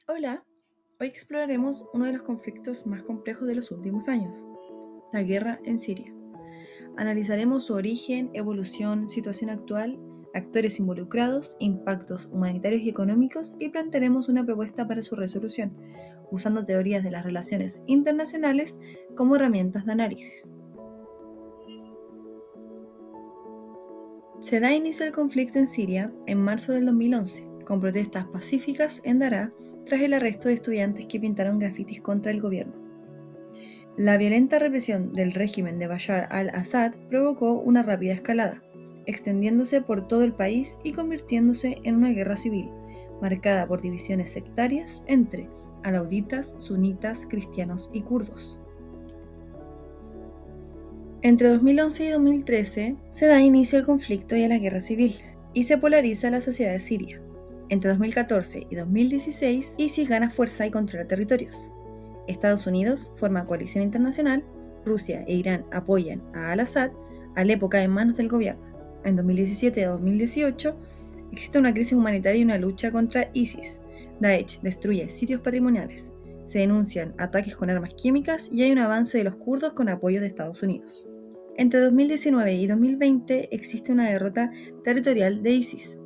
Hola, hoy exploraremos uno de los conflictos más complejos de los últimos años, la guerra en Siria. Analizaremos su origen, evolución, situación actual, actores involucrados, impactos humanitarios y económicos y plantearemos una propuesta para su resolución, usando teorías de las relaciones internacionales como herramientas de análisis. Se da inicio al conflicto en Siria en marzo del 2011, con protestas pacíficas en Daraa tras el arresto de estudiantes que pintaron grafitis contra el gobierno. La violenta represión del régimen de Bashar al-Assad provocó una rápida escalada, extendiéndose por todo el país y convirtiéndose en una guerra civil, marcada por divisiones sectarias entre alauditas, sunitas, cristianos y kurdos. Entre 2011 y 2013 se da inicio al conflicto y a la guerra civil, y se polariza la sociedad siria. Entre 2014 y 2016, ISIS gana fuerza y controla territorios. Estados Unidos forma coalición internacional, Rusia e Irán apoyan a al-Assad, Alepo cae en manos del gobierno. En 2017 a 2018 existe una crisis humanitaria y una lucha contra ISIS. Daesh destruye sitios patrimoniales, se denuncian ataques con armas químicas y hay un avance de los kurdos con apoyo de Estados Unidos. Entre 2019 y 2020 existe una derrota territorial de ISIS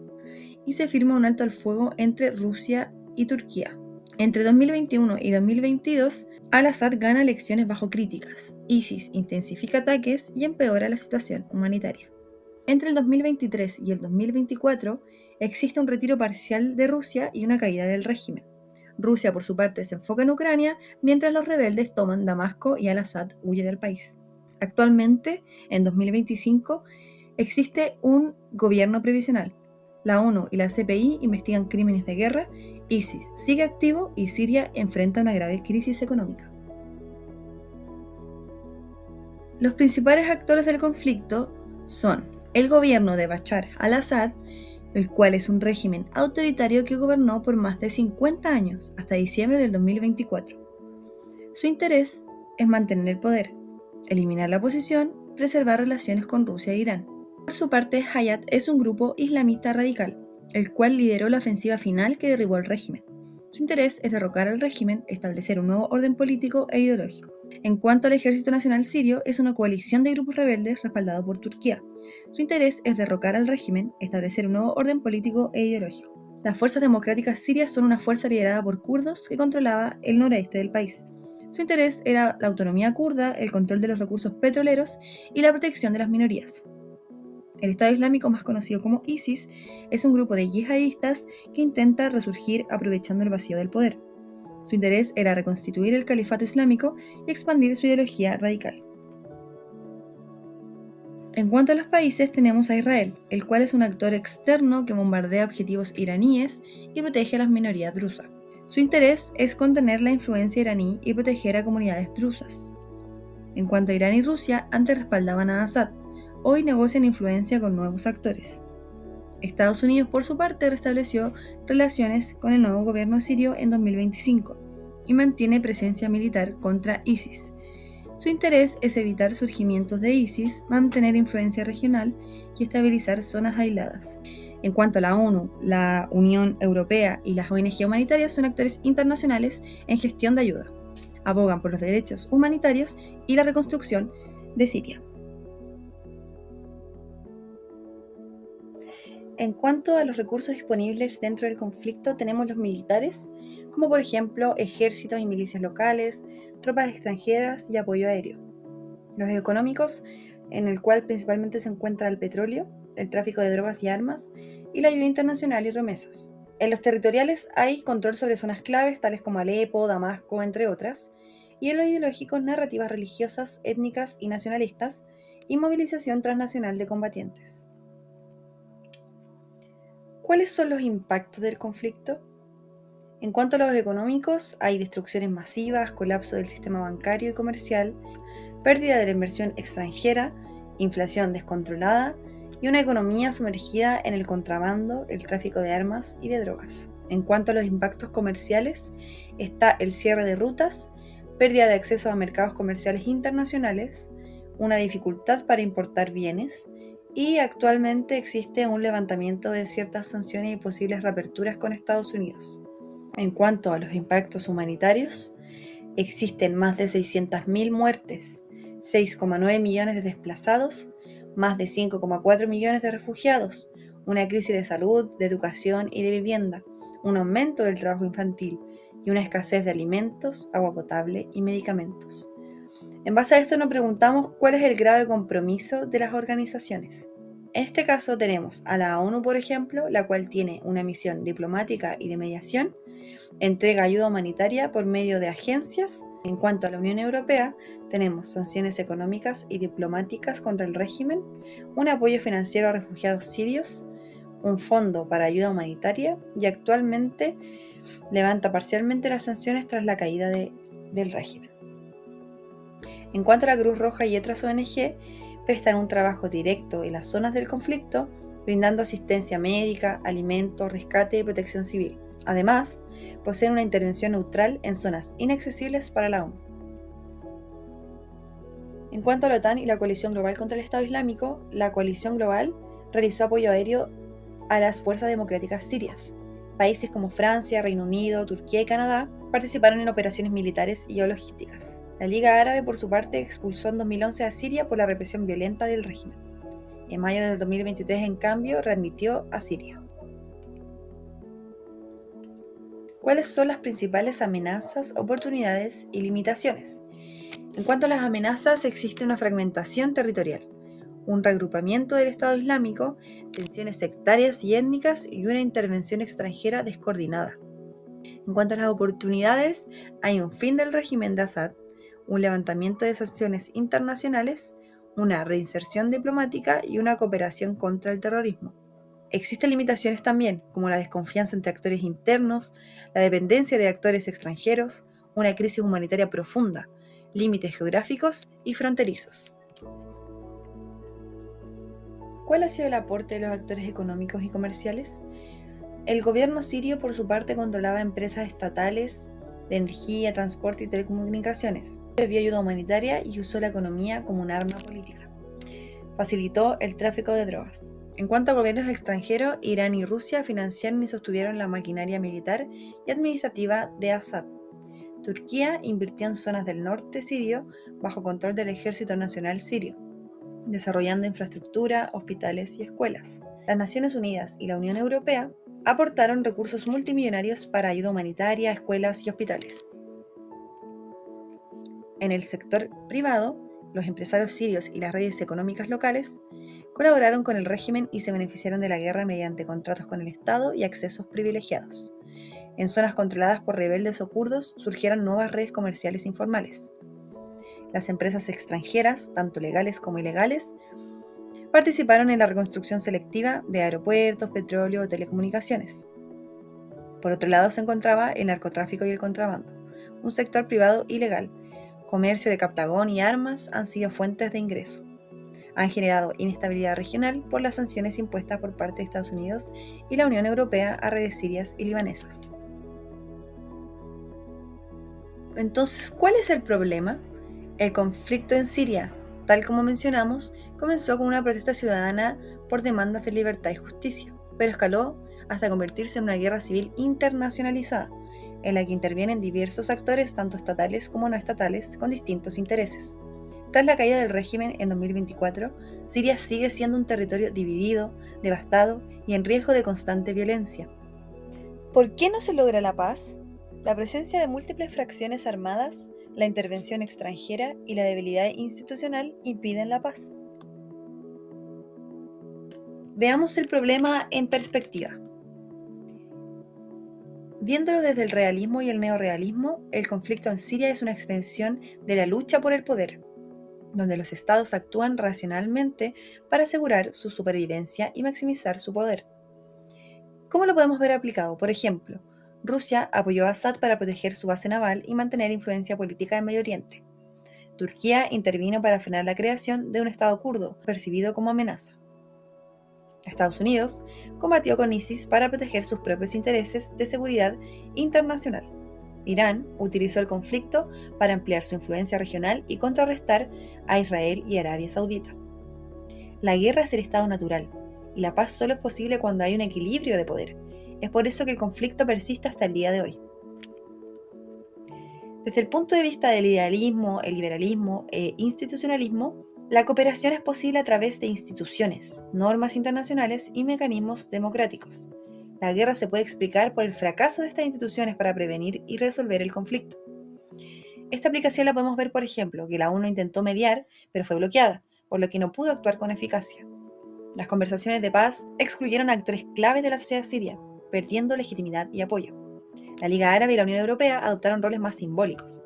y se firma un alto al fuego entre Rusia y Turquía. Entre 2021 y 2022, al-Assad gana elecciones bajo críticas, ISIS intensifica ataques y empeora la situación humanitaria. Entre el 2023 y el 2024 existe un retiro parcial de Rusia y una caída del régimen. Rusia, por su parte, se enfoca en Ucrania, mientras los rebeldes toman Damasco y al-Assad huye del país. Actualmente, en 2025, existe un gobierno previsional. La ONU y la CPI investigan crímenes de guerra, ISIS sigue activo y Siria enfrenta una grave crisis económica. Los principales actores del conflicto son el gobierno de Bashar al-Assad, el cual es un régimen autoritario que gobernó por más de 50 años, hasta diciembre del 2024. Su interés es mantener el poder, eliminar la oposición, preservar relaciones con Rusia e Irán. Por su parte, Hayat es un grupo islamista radical, el cual lideró la ofensiva final que derribó al régimen. Su interés es derrocar al régimen, establecer un nuevo orden político e ideológico. En cuanto al Ejército Nacional Sirio, es una coalición de grupos rebeldes respaldado por Turquía. Su interés es derrocar al régimen, establecer un nuevo orden político e ideológico. Las fuerzas democráticas sirias son una fuerza liderada por kurdos que controlaba el noroeste del país. Su interés era la autonomía kurda, el control de los recursos petroleros y la protección de las minorías. El Estado Islámico, más conocido como ISIS, es un grupo de yihadistas que intenta resurgir aprovechando el vacío del poder. Su interés era reconstituir el califato islámico y expandir su ideología radical. En cuanto a los países, tenemos a Israel, el cual es un actor externo que bombardea objetivos iraníes y protege a las minorías drusas. Su interés es contener la influencia iraní y proteger a comunidades drusas. En cuanto a Irán y Rusia, antes respaldaban a Assad, hoy negocian influencia con nuevos actores. Estados Unidos, por su parte, restableció relaciones con el nuevo gobierno sirio en 2025 y mantiene presencia militar contra ISIS. Su interés es evitar surgimientos de ISIS, mantener influencia regional y estabilizar zonas aisladas. En cuanto a la ONU, la Unión Europea y las ONG humanitarias son actores internacionales en gestión de ayuda. Abogan por los derechos humanitarios y la reconstrucción de Siria. En cuanto a los recursos disponibles dentro del conflicto, tenemos los militares, como por ejemplo ejércitos y milicias locales, tropas extranjeras y apoyo aéreo. Los económicos, en el cual principalmente se encuentra el petróleo, el tráfico de drogas y armas, y la ayuda internacional y remesas. En los territoriales hay control sobre zonas claves tales como Alepo, Damasco, entre otras, y en lo ideológico, narrativas religiosas, étnicas y nacionalistas, y movilización transnacional de combatientes. ¿Cuáles son los impactos del conflicto? En cuanto a los económicos, hay destrucciones masivas, colapso del sistema bancario y comercial, pérdida de la inversión extranjera, inflación descontrolada y una economía sumergida en el contrabando, el tráfico de armas y de drogas. En cuanto a los impactos comerciales, está el cierre de rutas, pérdida de acceso a mercados comerciales internacionales, una dificultad para importar bienes y actualmente existe un levantamiento de ciertas sanciones y posibles reaperturas con Estados Unidos. En cuanto a los impactos humanitarios, existen más de 600.000 muertes, 6,9 millones de desplazados, más de 5,4 millones de refugiados, una crisis de salud, de educación y de vivienda, un aumento del trabajo infantil y una escasez de alimentos, agua potable y medicamentos. En base a esto nos preguntamos cuál es el grado de compromiso de las organizaciones. En este caso tenemos a la ONU, por ejemplo, la cual tiene una misión diplomática y de mediación, entrega ayuda humanitaria por medio de agencias. En cuanto a la Unión Europea, tenemos sanciones económicas y diplomáticas contra el régimen, un apoyo financiero a refugiados sirios, un fondo para ayuda humanitaria y actualmente levanta parcialmente las sanciones tras la caída del régimen. En cuanto a la Cruz Roja y otras ONG, prestan un trabajo directo en las zonas del conflicto, brindando asistencia médica, alimentos, rescate y protección civil. Además, poseen una intervención neutral en zonas inaccesibles para la ONU. En cuanto a la OTAN y la Coalición Global contra el Estado Islámico, la Coalición Global realizó apoyo aéreo a las fuerzas democráticas sirias. Países como Francia, Reino Unido, Turquía y Canadá participaron en operaciones militares y logísticas. La Liga Árabe, por su parte, expulsó en 2011 a Siria por la represión violenta del régimen. En mayo del 2023, en cambio, readmitió a Siria. ¿Cuáles son las principales amenazas, oportunidades y limitaciones? En cuanto a las amenazas, existe una fragmentación territorial, un reagrupamiento del Estado Islámico, tensiones sectarias y étnicas y una intervención extranjera descoordinada. En cuanto a las oportunidades, hay un fin del régimen de Assad, un levantamiento de sanciones internacionales, una reinserción diplomática y una cooperación contra el terrorismo. Existen limitaciones también, como la desconfianza entre actores internos, la dependencia de actores extranjeros, una crisis humanitaria profunda, límites geográficos y fronterizos. ¿Cuál ha sido el aporte de los actores económicos y comerciales? El gobierno sirio, por su parte, controlaba empresas estatales de energía, transporte y telecomunicaciones. Envió ayuda humanitaria y usó la economía como un arma política. Facilitó el tráfico de drogas. En cuanto a gobiernos extranjeros, Irán y Rusia financiaron y sostuvieron la maquinaria militar y administrativa de Assad. Turquía invirtió en zonas del norte sirio bajo control del Ejército Nacional Sirio, desarrollando infraestructura, hospitales y escuelas. Las Naciones Unidas y la Unión Europea aportaron recursos multimillonarios para ayuda humanitaria, escuelas y hospitales. En el sector privado, los empresarios sirios y las redes económicas locales colaboraron con el régimen y se beneficiaron de la guerra mediante contratos con el Estado y accesos privilegiados. En zonas controladas por rebeldes o kurdos surgieron nuevas redes comerciales informales. Las empresas extranjeras, tanto legales como ilegales, participaron en la reconstrucción selectiva de aeropuertos, petróleo o telecomunicaciones. Por otro lado se encontraba el narcotráfico y el contrabando, un sector privado ilegal. Comercio de captagón y armas han sido fuentes de ingreso. Han generado inestabilidad regional por las sanciones impuestas por parte de Estados Unidos y la Unión Europea a redes sirias y libanesas. Entonces, ¿cuál es el problema? El conflicto en Siria, tal como mencionamos, comenzó con una protesta ciudadana por demandas de libertad y justicia, pero escaló hasta convertirse en una guerra civil internacionalizada, en la que intervienen diversos actores, tanto estatales como no estatales, con distintos intereses. Tras la caída del régimen en 2024, Siria sigue siendo un territorio dividido, devastado y en riesgo de constante violencia. ¿Por qué no se logra la paz? La presencia de múltiples fracciones armadas, la intervención extranjera y la debilidad institucional impiden la paz. Veamos el problema en perspectiva. Viéndolo desde el realismo y el neorrealismo, el conflicto en Siria es una expansión de la lucha por el poder, donde los estados actúan racionalmente para asegurar su supervivencia y maximizar su poder. ¿Cómo lo podemos ver aplicado? Por ejemplo, Rusia apoyó a Assad para proteger su base naval y mantener influencia política en Medio Oriente. Turquía intervino para frenar la creación de un estado kurdo, percibido como amenaza. Estados Unidos combatió con ISIS para proteger sus propios intereses de seguridad internacional. Irán utilizó el conflicto para ampliar su influencia regional y contrarrestar a Israel y Arabia Saudita. La guerra es el estado natural, y la paz solo es posible cuando hay un equilibrio de poder. Es por eso que el conflicto persiste hasta el día de hoy. Desde el punto de vista del idealismo, el liberalismo e institucionalismo, la cooperación es posible a través de instituciones, normas internacionales y mecanismos democráticos. La guerra se puede explicar por el fracaso de estas instituciones para prevenir y resolver el conflicto. Esta aplicación la podemos ver, por ejemplo, que la ONU intentó mediar, pero fue bloqueada, por lo que no pudo actuar con eficacia. Las conversaciones de paz excluyeron a actores claves de la sociedad siria, perdiendo legitimidad y apoyo. La Liga Árabe y la Unión Europea adoptaron roles más simbólicos.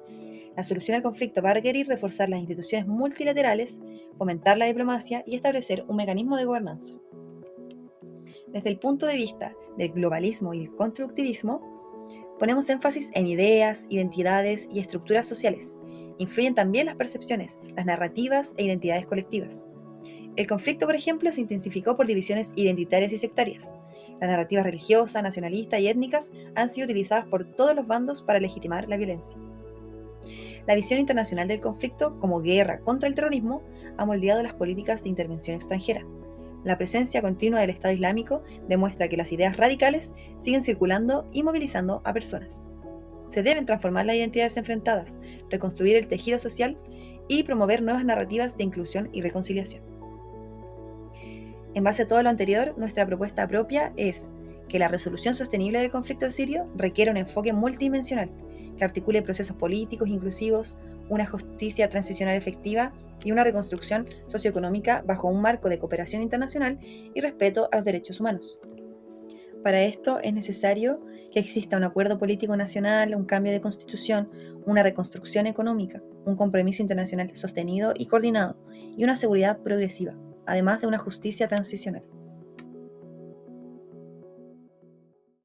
La solución al conflicto va a requerir reforzar las instituciones multilaterales, fomentar la diplomacia y establecer un mecanismo de gobernanza. Desde el punto de vista del globalismo y el constructivismo, ponemos énfasis en ideas, identidades y estructuras sociales. Influyen también las percepciones, las narrativas e identidades colectivas. El conflicto, por ejemplo, se intensificó por divisiones identitarias y sectarias. Las narrativas religiosas, nacionalistas y étnicas han sido utilizadas por todos los bandos para legitimar la violencia. La visión internacional del conflicto como guerra contra el terrorismo ha moldeado las políticas de intervención extranjera. La presencia continua del Estado Islámico demuestra que las ideas radicales siguen circulando y movilizando a personas. Se deben transformar las identidades enfrentadas, reconstruir el tejido social y promover nuevas narrativas de inclusión y reconciliación. En base a todo lo anterior, nuestra propuesta propia es que la resolución sostenible del conflicto sirio requiere un enfoque multidimensional que articule procesos políticos inclusivos, una justicia transicional efectiva y una reconstrucción socioeconómica bajo un marco de cooperación internacional y respeto a los derechos humanos. Para esto es necesario que exista un acuerdo político nacional, un cambio de constitución, una reconstrucción económica, un compromiso internacional sostenido y coordinado y una seguridad progresiva, además de una justicia transicional.